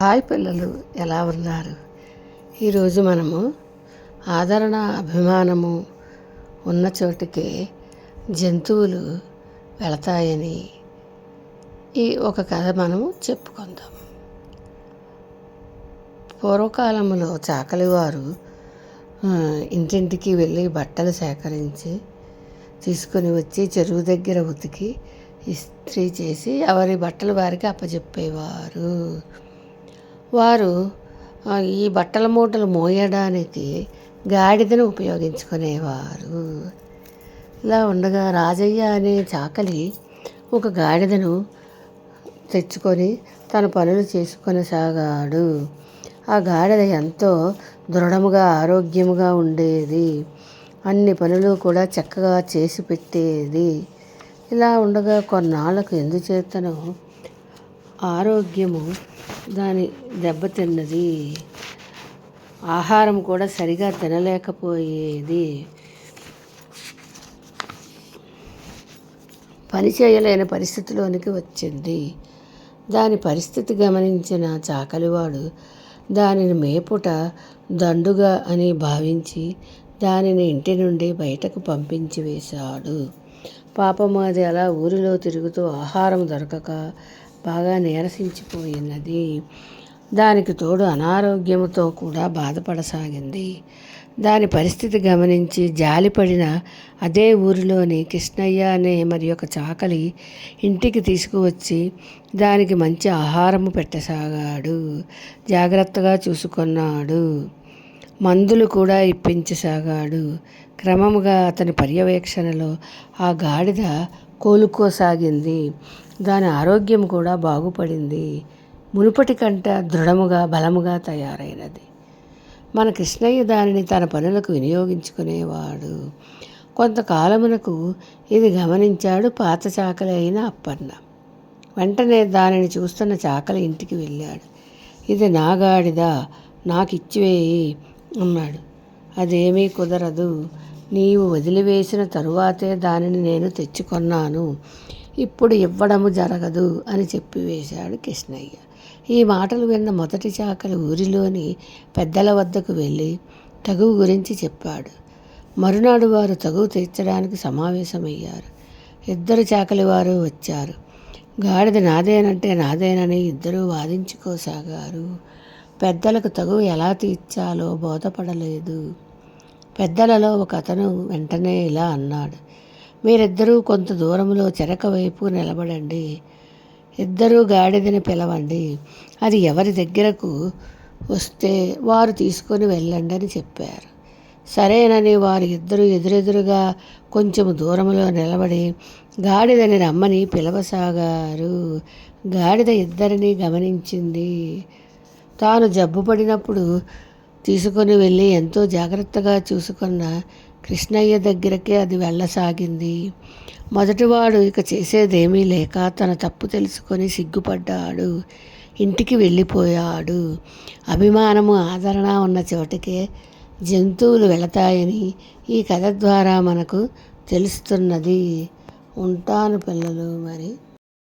Hi పిల్లలు, ఎలా ఉన్నారు? ఈరోజు మనము ఆదరణ అభిమానము ఉన్న చోటికే జంతువులు వెళతాయని ఈ ఒక కథ మనము చెప్పుకుందాం. పూర్వకాలంలో చాకలివారు ఇంటింటికి వెళ్ళి బట్టలు సేకరించి తీసుకొని వచ్చి చెరువు దగ్గర ఉతికి ఇస్త్రీ చేసి ఎవరి బట్టలు వారికి అప్పచెప్పేవారు. వారు ఈ బట్టల మూటలు మోయడానికి గాడిదను ఉపయోగించుకునేవారు. ఇలా ఉండగా రాజయ్య అనే చాకలి ఒక గాడిదను తెచ్చుకొని తన పనులు చేసుకొనసాగాడు. ఆ గాడిద ఎంతో దృఢముగా ఆరోగ్యముగా ఉండేది. అన్ని పనులు కూడా చక్కగా చేసి పెట్టేది. ఇలా ఉండగా కొన్నాళ్ళకు ఎందుచేతనో ఆరోగ్యము దాని దెబ్బతిన్నది. ఆహారం కూడా సరిగా తినలేకపోయేది. పని చేయలేని పరిస్థితిలోనికి వచ్చింది. దాని పరిస్థితి గమనించిన చాకలివాడు దానిని మేపుట దండుగా అని భావించి దానిని ఇంటి నుండి బయటకు పంపించి వేశాడు. పాపం అది అలా ఊరిలో తిరుగుతూ ఆహారం దొరకక బాగా నీరసించిపోయినది. దానికి తోడు అనారోగ్యముతో కూడా బాధపడసాగింది. దాని పరిస్థితి గమనించి జాలిపడిన అదే ఊరిలోని కృష్ణయ్య అనే మరి ఒక చాకలి ఇంటికి తీసుకువచ్చి దానికి మంచి ఆహారము పెట్టసాగాడు. జాగ్రత్తగా చూసుకున్నాడు. మందులు కూడా ఇప్పించసాగాడు. క్రమముగా అతని పర్యవేక్షణలో ఆ గాడిద కోలుకోసాగింది. దాని ఆరోగ్యం కూడా బాగుపడింది. మునుపటి కంట దృఢముగా బలముగా తయారైనది. మన కృష్ణయ్య దానిని తన పనులకు వినియోగించుకునేవాడు. కొంతకాలమునకు ఇది గమనించాడు పాత చాకలి అయిన అప్పన్న. వెంటనే దానిని చూస్తున్న చాకలి ఇంటికి వెళ్ళాడు. ఇది నా గాడిద, నాకు ఇచ్చివేయి అన్నాడు. అదేమీ కుదరదు. నీవు వదిలివేసిన తరువాతే దానిని నేను తెచ్చుకొన్నాను. ఇప్పుడు ఇవ్వడము జరగదు అని చెప్పివేశాడు కృష్ణయ్య. ఈ మాటలు విన్న మొదటి చాకలి ఊరిలోని పెద్దల వద్దకు వెళ్ళి తగువు గురించి చెప్పాడు. మరునాడు వారు తగువు తీర్చడానికి సమావేశమయ్యారు. ఇద్దరు చాకలి వారు వచ్చారు. గాడిద నాదేనంటే నాదేనని ఇద్దరూ వాదించుకోసాగారు. పెద్దలకు తగువు ఎలా తీర్చాలో బోధపడలేదు. పెద్దలలో ఒక అతను వెంటనే ఇలా అన్నాడు. మీరిద్దరూ కొంత దూరంలో చెరక వైపు నిలబడండి. ఇద్దరూ గాడిదని పిలవండి. అది ఎవరి దగ్గరకు వస్తే వారు తీసుకొని వెళ్ళండి అని చెప్పారు. సరేనని వారు ఇద్దరు ఎదురెదురుగా కొంచెం దూరంలో నిలబడి గాడిదని రమ్మని పిలవసాగారు. గాడిద ఇద్దరిని గమనించింది. తాను జబ్బుపడినప్పుడు తీసుకొని వెళ్ళి ఎంతో జాగ్రత్తగా చూసుకున్న కృష్ణయ్య దగ్గరకే అది వెళ్ళసాగింది. మొదటివాడు ఇక చేసేదేమీ లేక తన తప్పు తెలుసుకొని సిగ్గుపడ్డాడు. ఇంటికి వెళ్ళిపోయాడు. అభిమానము ఆదరణ ఉన్న చోటికే జంతువులు వెళతాయని ఈ కథ ద్వారా మనకు తెలుస్తున్నది. ఉంటాను పిల్లలు మరి.